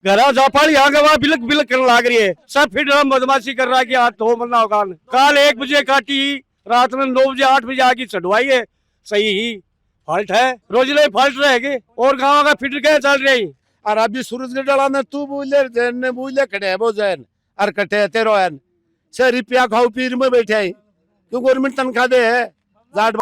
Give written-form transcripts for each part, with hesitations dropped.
घरा जापाल यहाँ के वहाँ बिलक बिलक करने लग रही है। सब फिर मधमाशी कर रहा है कि हाथ धो मरना होगा। कल 1 बजे काटी, रात में 9 बजे 8 बजे आके चढ़वाई है। सही ही फॉल्ट है, रोजले फॉल्ट रहेगी और गाँव का फिटर क्या चल रही है। और अभी सूरज के डाला ने तू बोले जैन ने बोले कटे वो जैन और कटे तेरो एन से रुपया खाओ पीर में बैठे हैं तू गवर्नमेंट तनख्वाह दे है जाट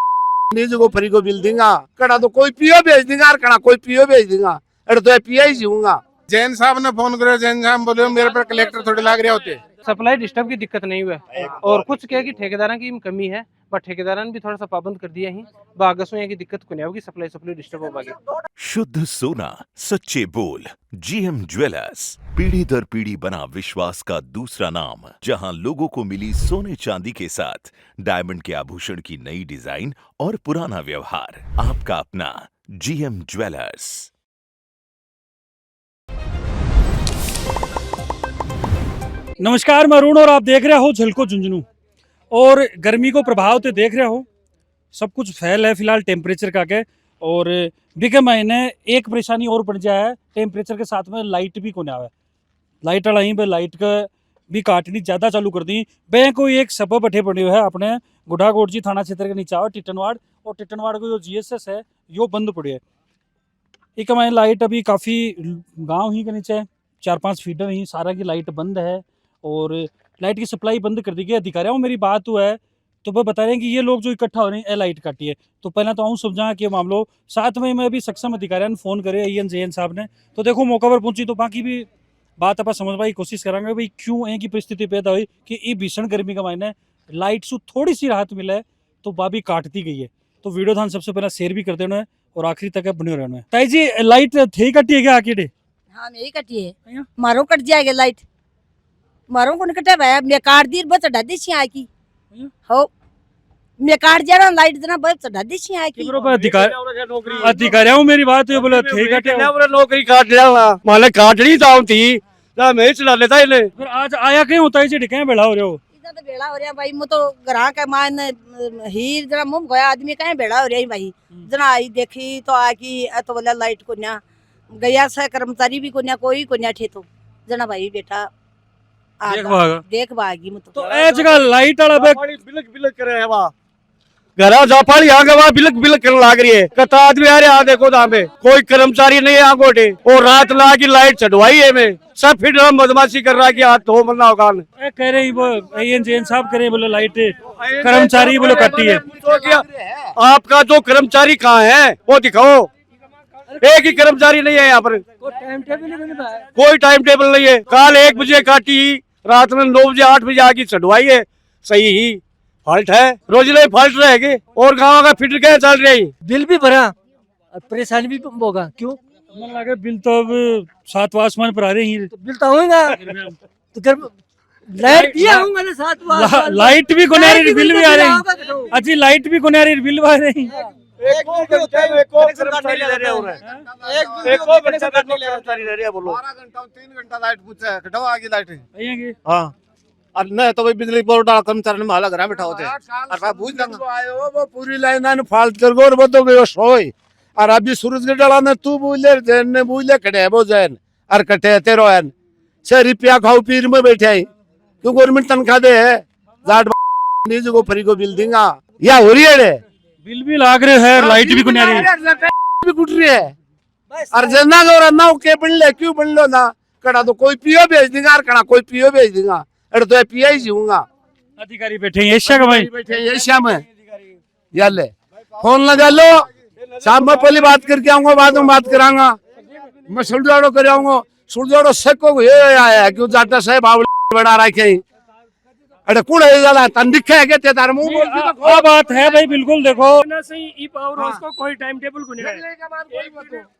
नीज को फ्री को बिल देगा कड़ा तो कोई पियो भेज देगा और कड़ा कोई पियो भेज देगा अरे तो पिया ही जीऊंगा। जैन साहब ने फोन करो, जैन साहब बोले मेरे पर कलेक्टर थोड़े लाग रहे होते। सप्लाई डिस्टर्ब की दिक्कत नहीं हुआ और कुछ क्या कि ठेकेदारों की कमी है, बट ठेकेदारों ने भी थोड़ा सा पाबंद कर दिया ही बागसों की दिक्कत को नहीं होगी, सप्लाई डिस्टर्ब हो पाएगी। शुद्ध सोना, सच्चे बोल। जीएम ज्वेलर्स, पीढ़ी दर पीढ़ी बना विश्वास का दूसरा नाम, जहां लोगों को मिली सोने चांदी के साथ डायमंड के आभूषण की नई डिजाइन और पुराना व्यवहार। आपका अपना जीएम ज्वेलर्स। नमस्कार, मैं अरुण और आप देख रहे हो झलको झुंझुनू। और गर्मी को प्रभाव तो देख रहे हो, सब कुछ फैल है फिलहाल टेम्परेचर का के। और बीके महीने एक परेशानी और बढ़ जाए है, टेम्परेचर के साथ में लाइट भी कोने आवे। लाइट वाला ही लाइट का भी काटनी ज़्यादा चालू कर दी। बैंक को एक सबब बैठे पड़े हुए है अपने गुढ़ाकोट जी थाना क्षेत्र के नीचे आओ टिटनवाड़, और टिटनवाड़ को जो जीएसएस है यो बंद पड़े है। एक महीने लाइट अभी काफ़ी गाँव ही के नीचे 4-5 फीडर ही सारा की लाइट बंद है और लाइट की सप्लाई बंद कर दी गई। अधिकारियों मेरी बात हुआ है तो वो बता रहे हैं कि ये लोग जो इकट्ठा हो रहे हैं लाइट काटी है। तो पहले तो आऊँ समझा कि मामलो साथ में अभी सक्षम अधिकारियों ने फ़ोन करे ईएन जेएन साहब ने, तो देखो मौका पर पहुंची तो बाकी भी बात आप समझ पाई कोशिश करांगे भाई क्यों एक ही परिस्थिति पैदा हुई कि ये भीषण गर्मी का महीने लाइट से थोड़ी सी राहत मिले तो बाबी काटती गई है। तो वीडियो थान सबसे पहले शेयर भी कर देना है और आखिरी तक बने रहना है। ताई जी लाइट थे कटी है क्या आके? हाँ मेरी कटी है, मारो कट जाएगा लाइट, मारो को कटे भाई मैं काट दी बस चढ़ा दी छी आकी हो मैं काट जा लाइट देना बस चढ़ा दी छी आकी। अधिकारियों मेरी बात है बोला थे कटे नौकरी काट डालना माले काटनी तो थी ना मैं चला लेता इन्हें। फिर आज आया क्यों होता है जी क्या बेड़ा हो रहे हो? इधर तो बेड़ा हो रहा भाई, मु तो ग्राहक का मान हीर जरा मुंह गया आदमी कहीं बेड़ा हो रहा है भाई। जना आई देखी तो आकी तो बोला लाइट को ना गया से कर्मचारी भी को ना कोई को ना ठे तो जना भाई बेटा देख भागी मु तो ए जगह लाइट वाला बिलक बिलक करे है वहाँ घरा जापाल यहाँ के वहाँ बिलक बिलक करने लग रही है। कता आदमी आ रहे देखो दाम पे कोई कर्मचारी नहीं है यहाँ गोटे और रात ला की लाइट चढ़वाई है मैं सब फिर मधमाशी कर रहा है कि हाथ धो मरना होगा। कह रहे वो जेएन साहब कह रहे बोले लाइट कर्मचारी बोले कटी है। आपका जो कर्मचारी कहाँ है वो दिखाओ, एक ही कर्मचारी नहीं है यहाँ पर, कोई टाइम टेबल नहीं है। कल 1 बजे काटी, रात में 9 बजे 8 बजे आके चढ़वाई है। सही ही फॉल्ट है, रोजले फॉल्ट रहेगी और गाँव का फिटर क्या चल रही है। बिल भी भरा परेशानी भी होगा क्यों? मन लगे बिल तो अब 7 आसमान पर आ रहे हैं। तो बिल तो होगा तो घर लाइट दिया हूँ मैंने 7 लाइट भी कोने आ रही बिल भी आ रही है। अच्छी लाइट भी कोने आ रही बिल भी आ रही है। नहीं तो बिजली बोर्ड कर्मचारी माला घर बैठा होते वो पूरी लाइन फाल्ट कर गो वो तो गयो सोई और अभी सूरज के डाला ने तू बोले जैन ने बोले कटे वो जैन और कटे तेरो एन से रुपया खाओ पीर में बैठे हैं तू गवर्नमेंट तनख्वाह दे है जाट नीज को फ्री को बिल देगा या हो रही है बिल भी लाग रहे हैं, लाइट भी कोने आ रही है, भी कुट रही है और जना गौर ना के बन ले क्यों बन लो ना कड़ा तो कोई पियो भेज देगा और कड़ा कोई पियो भेज देगा अरे तो पिया ही जीऊंगा। अधिकारी बैठे हैं एशिया का भाई बैठे हैं एशिया में याले फोन लगा लो शाम में पहली बात करके आऊंगा बाद में बात कराऊंगा मैं सुलझाड़ो कर आऊंगा सुलझाड़ो सबको ये आया है क्यों जाटा साहब बावली बना रखे अरे कौन है जाला तन दिखे है के तार मुंह बोल के तो बात है भाई बिल्कुल। देखो ना सही ई पावर हाउस को कोई टाइम टेबल को नहीं है,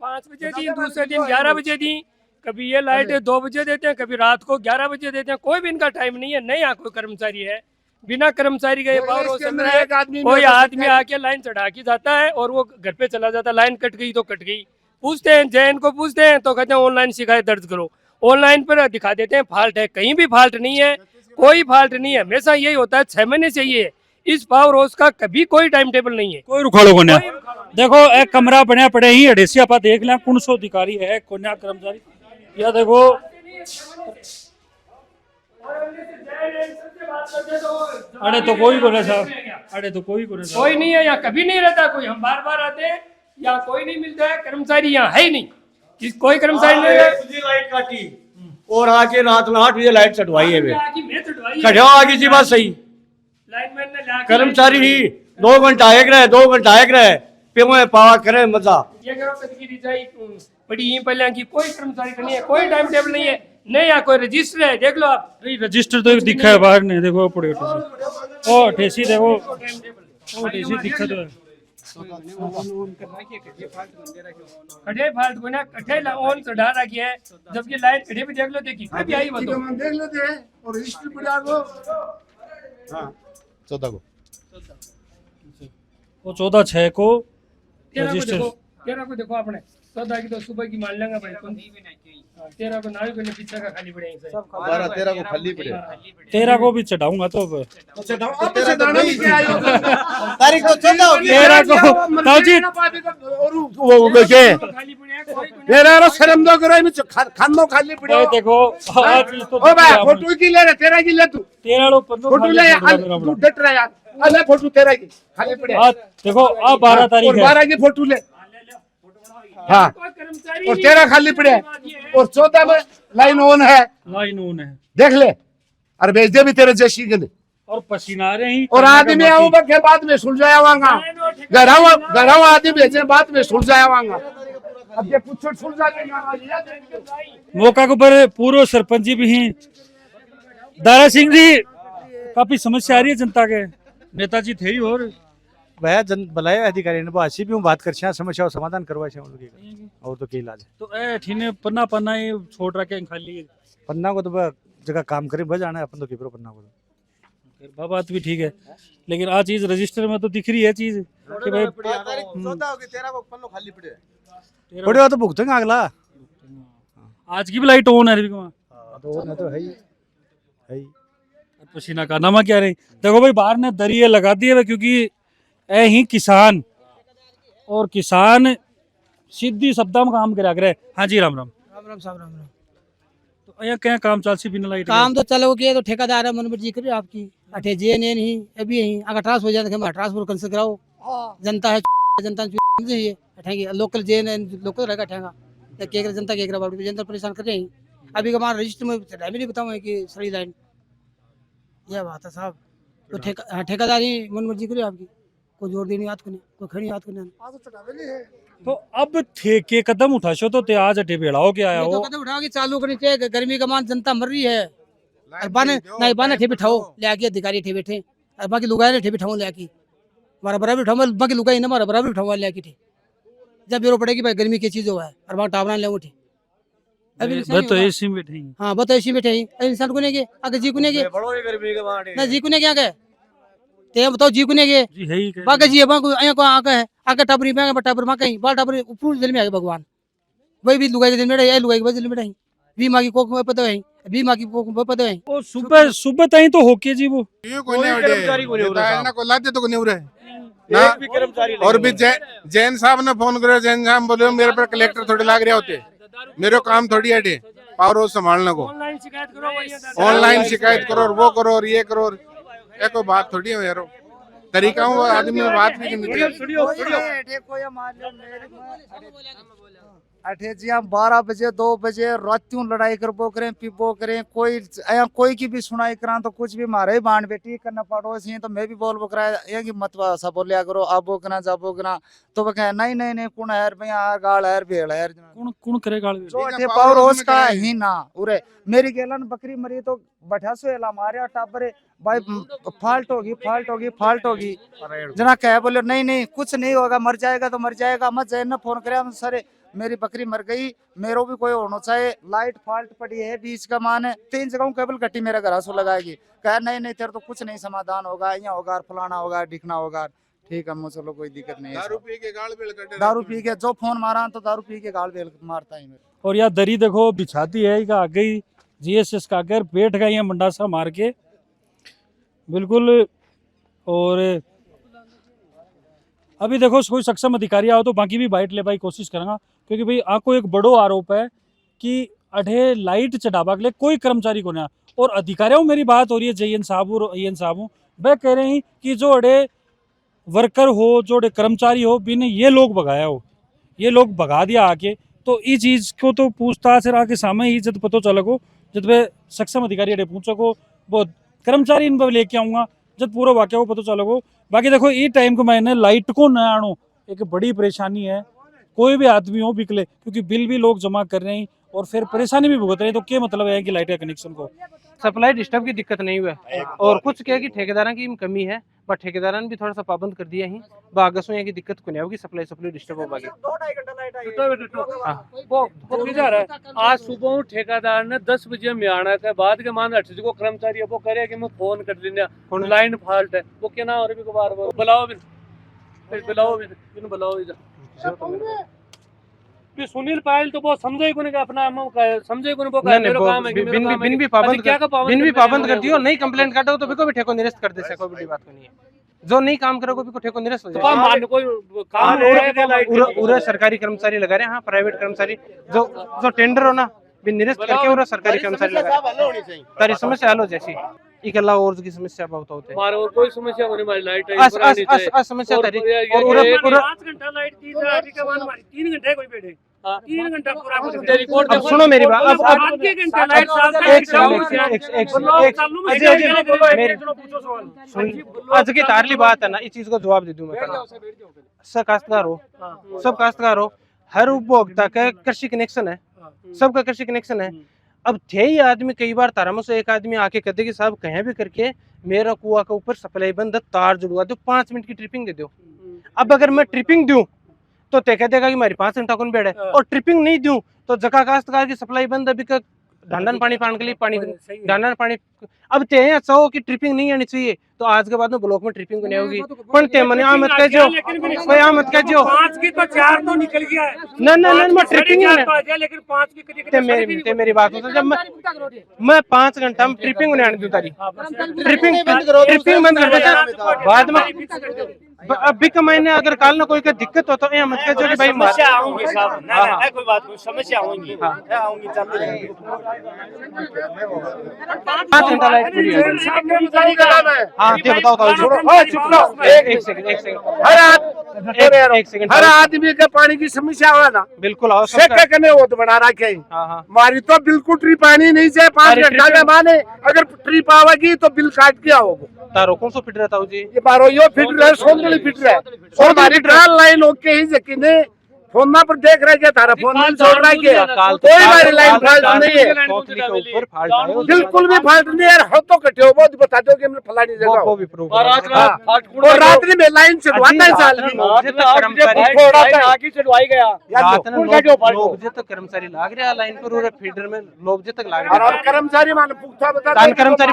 5 बजे दी, दूसरे दिन 11 बजे दी, कभी ये लाइट 2 बजे देते हैं, कभी रात को 11 बजे देते हैं, कोई भी इनका टाइम नहीं है। नहीं यहाँ कोई कर्मचारी है, बिना कर्मचारी का ये पावर हाउस चल रहा है। कोई आदमी आके लाइन चढ़ा के जाता है और वो घर पे चला जाता है। लाइन कट गई तो कट गई, पूछते हैं जैन को पूछते हैं तो कहते हैं ऑनलाइन शिकायत दर्ज करो। ऑनलाइन पर दिखा देते हैं फॉल्ट है, कहीं भी फॉल्ट नहीं है, कोई फॉल्ट नहीं है। हमेशा यही होता है, 6 महीने से ये इस पावर हाउस का कभी कोई टाइम टेबल नहीं है, कोई रुखाड़ो को नहीं। देखो एक कमरा बने पड़े ही अडेसिया पा देख लें 500 अधिकारी है कोन्या कर्मचारी या देखो अरे तो कोई को साहब, अरे तो कोई को कोई नहीं है यहाँ, कभी नहीं रहता कोई। हम बार बार आते हैं, यहाँ कोई नहीं मिलता है, कर्मचारी यहाँ है ही नहीं, कोई कर्मचारी नहीं है। मुझे लाइट काटी और आके रात में 8 बजे लाइट चढ़वाई है मैं चढ़वाई कटिया आगे जी बात सही। लाइनमैन ने लाके कर्मचारी ही 2 घंटा एक रहे 2 घंटा एक रहे पे पावा करे मजा। ये करो कदगी रिजाई बड़ी ही पहले की कोई कर्मचारी का नहीं है, कोई टाइम टेबल नहीं है, नहीं यहाँ कोई रजिस्टर है, देख लो आप। नहीं रजिस्टर तो दिखा है बाहर नहीं, देखो पड़े ओ ठेसी देखो, ओ ठेसी दिखा तो है। कढ़े फाल्ट को ना कढ़े ऑन चढ़ा रखी है, जबकि लाइन कढ़े पे देख लो, देखी कभी आई वो तो देख लेते हैं और हिस्ट्री पढ़ा दो। हाँ 14 को वो 14/6 को 13 को देखो आपने 14 की तो सुबह की मान लेंगे भाई, 13 को नावी को पीछे का खाली पड़े 13 को खाली पड़े, 13 को भी चढ़ाऊंगा तो अब तारीख को 14 होगी 13 को ताजी वो के मेरा शर्म दो करो में खानो खाली पड़े। देखो आज तो ओ भाई फोटो की ले रे, 13 की ले तू 13 लोग 15 फोटो ले यार, तू डट रहा यार, अरे फोटो 13 की खाली पड़े। आज देखो अब 12 तारीख है, 12 की फोटो ले। हाँ और 13 खाली पड़े और 14 में लाइन ऑन है, लाइन ऑन है देख ले। अरे भेज दे भी तेरे जैसी गले और पसीना आ रहे हैं और आदमी आऊँ के बाद में सुलझाया वांगा, घराव आदमी भेजे बाद में सुलझाया वांगा। अब ये कुछ सुलझा देगा। मौका के ऊपर पूर्व सरपंच जी भी हैं, दारा सिंह जी, काफी समस्या आ रही है जनता के, नेताजी थे ही और वह जन बुलाया अधिकारी ने बात भी बात कर समस्या और समाधान करवा और तो क्या इलाज है। तो ए ठीने पन्ना पन्ना ये छोड़ रखे खाली पन्ना को तो जगह काम करे बस जाना है अपन तो किपरो पन्ना को तो बात भी ठीक है, लेकिन आ चीज रजिस्टर में तो दिख रही है चीज कि भाई 13 को पन्नो खाली पड़े पड़े तो भुगतेंगे अगला। आज की भी लाइट ऑन है तो है ही पसीना का नामा क्या रही। देखो भाई बाहर ने दरिये लगा दिए है, क्योंकि ए ही किसान और किसान सीधी शब्दा में काम करा करे। हाँ जी राम राम साहब राम राम। तो यहाँ क्या काम चालसी बिना लाइट काम तो चलो के तो ठेकेदार है मनोज जी करे आपकी अठे जे ने नहीं अभी यहीं अगर ट्रांस हो जाए तो ट्रांसफर कैंसिल कराओ। जनता है जनता है अठेंगे लोकल जे ने लोकल रहेगा ठेगा के जनता के जनता परेशान कर रही। अभी का हमारा रजिस्टर में नहीं बताऊँ कि सही लाइन यह बात है साहब। तो ठेकेदार ही मनोज जी करे आपकी कोई जोर देनी याद को नहीं, कोई खड़ी याद को नहीं। तो अब ठेके कदम उठाशो तो आज अठे भेड़ाओ के आया तो हो कदम उठा के चालू करनी चाहिए। गर्मी का मान जनता मर रही है और बाने नहीं बाने ठे बिठाओ ले आके अधिकारी ठे बैठे और बाकी लुगाई ने ठे बिठाओ ले आके हमारा बराबर बिठाओ बाकी लुगाई ने हमारा बराबर बिठाओ ले आके ठे जब बेरो पड़ेगी भाई गर्मी की चीज हुआ है और वहाँ टावरा ले उठे अभी तो ऐसी में बैठे हाँ बता ऐसी बैठे इंसान को नहीं गए अगर जी को नहीं गए ना जी को नहीं क्या गए ते बताओ जी को नहीं गए जी है ही कह- बाकी जी बाकी आया को आके है आके टाबरी में टाबर मां कहीं बाल टाबर ऊपर जल में आ गए भगवान वही भी लुगाई के दिन में रही लुगाई के बाद जल में रही भी माँ की कोक में पता है भी माँ की कोक में पता है। वो सुबह सुबह ताई तो होके जी वो ये कोई कर्मचारी को नहीं हो रहा ना को लाते तो को नहीं हो रहा एक भी कर्मचारी नहीं और भी हो रहा। जैन साहब ने फोन करे, जैन साहब बोले मेरे पर कलेक्टर थोड़े लाग रहे होते, मेरे काम थोड़ी है पावर हाउस संभालने को, ऑनलाइन शिकायत करो वही ऑनलाइन शिकायत करो और वो करो और ये करो और ये कोई बात थोड़ी है यार, तरीका हूँ आदमी में बात भी नहीं अठे जी 12 बजे 2 बजे रात्यों लड़ाई करबो करें पीबो करें कोई की भी सुनाई करा तो कुछ भी मारे ही बाण बेटी करना पड़ोसी हैं तो मैं भी बोलबो करा ये की मत सा बोलिया करो आबो कना जाबो कना तो वो कहे नहीं नहीं नहीं कौन है भैया गाल है भेड़ है कौन करे गाल जो अठे पावर हाउस का ही ना उरे मेरी गेलन बकरी मरी तो बठासो एला मारे टाबरे भाई फाल्ट होगी जना कहे बोले नहीं नहीं कुछ नहीं होगा मर जाएगा तो मर जाएगा मत जाए ना फोन करे हम सर मेरी बकरी मर गई मेरो भी कोई होना चाहिए लाइट फाल्ट पड़ी है बीच का मान है 3 जगहों केबल कटी मेरे घर से लगाएगी कहे नहीं नहीं तेरे तो कुछ नहीं समाधान होगा यहाँ होगा फलाना होगा दिखना होगा ठीक है मुझे चलो कोई दिक्कत नहीं है दारू पी के गाल बेल कटे दारू पी के जो फोन मारा तो दारू पी के गाल बेल मारता है मेरे और यार दरी देखो बिछाती है आ गई जीएसएस का घर बैठ गई है मंडासा मार के बिल्कुल। और अभी देखो कोई सक्षम अधिकारी आओ तो बाकी भी बाइट ले भाई कोशिश करेंगे क्योंकि भाई आपको एक बड़ो आरोप है कि अठे लाइट चढ़ावा के लिए कोई कर्मचारी को ना। और अधिकारियों मेरी बात हो रही है जयन साहब और अयन साहब, वह कह रहे हैं कि जो अड़े वर्कर हो, जो अड़े कर्मचारी हो, बिन ये लोग भगाया हो, ये लोग भगा दिया आके। तो इस चीज को तो पूछताछ आके सामने ही जब पता चला को, जब वे सक्षम अधिकारी अड़े पूछो को वो कर्मचारी इन पर लेके आऊंगा जब पूरा वाक्य को पता चला को। बाकी देखो ये टाइम को मैंने लाइट को न आनो एक बड़ी परेशानी है, कोई भी आदमी हो बिकले, क्योंकि बिल भी लोग जमा कर रहे हैं और फिर परेशानी भी भुगत रहे हैं। तो क्या मतलब है कि लाइट का कनेक्शन को सप्लाई डिस्टर्ब की दिक्कत नहीं हुआ है। और कुछ क्या कि ठेकेदारों की कमी है, बट ठेकेदारों ने भी थोड़ा सा पाबंद कर दिया है। बागसों की दिक्कत को नहीं होगी, सप्लाई डिस्टर्ब हो बाकी। वो किधर है? आज सुबह ठेकेदार ने 10 बजे में आना के बाद के मान 8 को कर्मचारी वो करे कि मैं फोन कर लेने लाइन फॉल्ट है, वो क्या ना और भी बार बार बुलाओ बुलाओ इधर सुनील पायल तो वो समझे को नहीं अपना समझे को नहीं मेरा काम है कि बिन भी पाबंद कर दियो, नहीं कंप्लेंट काटो तो बिको भी ठेको निरस्त कर दे से, कोई बड़ी बात नहीं है। जो नहीं काम करो को ठेको निरस्त हो जाए। पूरा सरकारी कर्मचारी लगा रहे हैं, हाँ प्राइवेट कर्मचारी जो टेंडर हो ना बिन निरस्त करके पूरा सरकारी कर्मचारी लगा तारी समस्या हल हो जैसी इकल्ला और की समस्या बहुत होते हैं। और कोई समस्या होने वाली लाइट है समस्या तारी और पूरा 5 घंटा लाइट दी के बाद हमारी 3 घंटे कोई बैठे 3 घंटा पूरा रिपोर्ट। अब सुनो मेरी बात, अब आधे घंटे लाइट आज की तारली बात है ना, इस चीज को जवाब दे दूं मैं। सब काश्तकार हो, हर उपभोक्ता का कृषि कनेक्शन है, सबका कृषि कनेक्शन है। अब थे ही आदमी कई बार तारामो से एक आदमी आके कहते कि साहब कहीं भी करके मेरा कुआ के ऊपर सप्लाई बंद तार जुड़वा दो, 5 मिनट की ट्रिपिंग दे दो। अब अगर मैं ट्रिपिंग दूं तो ते कह देगा कि मेरी 5 घंटा कौन बैठे, और ट्रिपिंग नहीं दूं तो जका काश्तकार की सप्लाई बंद, अभी का ढांडन पानी पाने के लिए पानी ढांडन पानी। अब ते हैं अच्छा हो कि ट्रिपिंग नहीं आनी चाहिए, तो आज के बाद में ब्लॉक में ट्रिपिंग नहीं होगी। पण ते मने आमत कह जो कोई आमत कह जो 5 की तो 4 तो निकल गया है ना मैं ट्रिपिंग ही नहीं, लेकिन 5 की ते मेरी बात हो, जब मैं 5 घंटा में ट्रिपिंग नहीं आने दूं तारी ट्रिपिंग बंद कर देता बाद में। अभी का मैंने अगर काल ना कोई का दिक्कत हो तो ये मत कह जो कि भाई समस्या आऊंगी साहब ना कोई बात नहीं, समस्या आऊंगी आऊंगी चालू रहेगी। 5 घंटा लाइट पूरी है। हाँ ते बताओ एक सेकंड हर आदमी के पानी की समस्या हो ना, बिल्कुल आओ कने वो तो बना रखे। हमारी तो बिल्कुल ट्रिप आनी नहीं चाहिए 5 घंटा के माने, अगर ट्रिप आवेगी तो बिल काट के आओगे। तारो कौन सो फिट रहता हो जी? ये बारो यो फिट रहे, सोंदली फिट रहे, और हमारी ट्रायल लाइन ओके ही जकीने फोन पर देख रहे क्या तारा फोन में छोड़ रहा है क्या? कोई हमारी लाइन फाल्ट नहीं है, बिल्कुल भी फाल्ट नहीं है। हो तो कटे हो बहुत बता दो कि हमने फलानी जगह वो भी प्रूफ और रात्रि में लाइन चढ़वाना है साल की थोड़ा सा आगे चढ़वाई गया 9 बजे तक कर्मचारी लाग रहा लाइन पर, पूरे फीडर में 9 बजे तक लाग रहा। और कर्मचारी मान पुख्ता बता कर्मचारी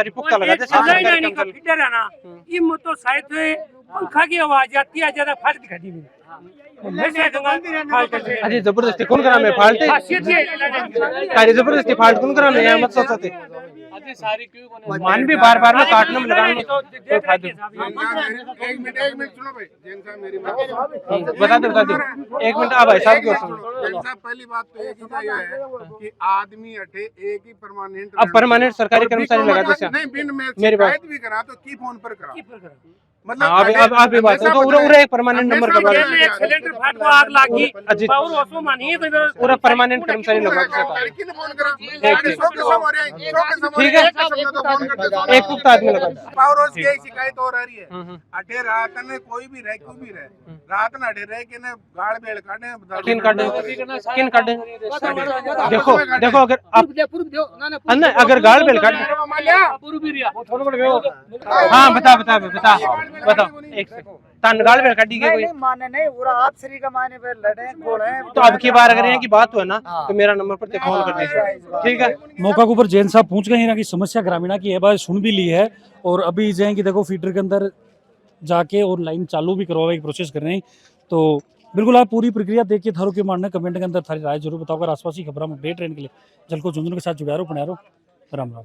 पुख्ता लगा दे फीडर है ना, ये तो शायद पंखा की आवाज आती है, ज्यादा फाल्ट दिखा दी अरे जबरदस्ती कौन करा मैं फाल्ट अरे जबरदस्ती फाल्ट कौन करा मैं मत सोचते मान भी बार में काटने में लगाने कोई फायदा। एक मिनट सुनो भाई, जैन साहब मेरी बात बता दे 1 मिनट। अब भाई साहब क्यों सुनो, जैन साहब पहली बात तो एक ही है कि आदमी अठे एक ही परमानेंट, अब परमानेंट सरकारी कर्मचारी लगा दे नहीं बिन में मेरी बात भी करा तो की फोन पर करा मतलब अब भी बात तो पूरा एक परमानेंट नंबर करवा दो। सिलेंडर फाट को आग लागी और उसको मानिए कोई पूरा परमानेंट कर्मचारी लगा दे। ठीक है एक पुख्ता आदमी लगा दे। पावर हाउस की शिकायत हो रही है अठे रात ने कोई भी रहे क्यों भी रहे रात न अठे रहे कि ने गाड़ बेल किन काटे देखो अगर आप अगर गाड़ बेल काटे हाँ बताओ एक तन गाड़ बेल काटी के कोई माने नहीं पूरा आप श्री का माने पे लड़े घोड़े। तो अब की बार अगर यहाँ की बात हुआ ना तो मेरा नंबर पर फोन कर दीजिए, ठीक है। मौका के ऊपर जैन साहब पहुंच गए हैं कि समस्या ग्रामीणा की है, बात सुन भी ली है और अभी जाएंगे देखो फीडर के अंदर जाके और लाइन चालू भी करवाने की प्रोसेस कर रहे हैं। तो बिल्कुल आप पूरी प्रक्रिया देखिए, थारो के मानना कमेंट के अंदर थारी राय जरूर बताओ। आसपास की खबर में अपडेट रहने के लिए जलको झुंझुनू के साथ जुड़ा रहो, बना रहो। राम राम।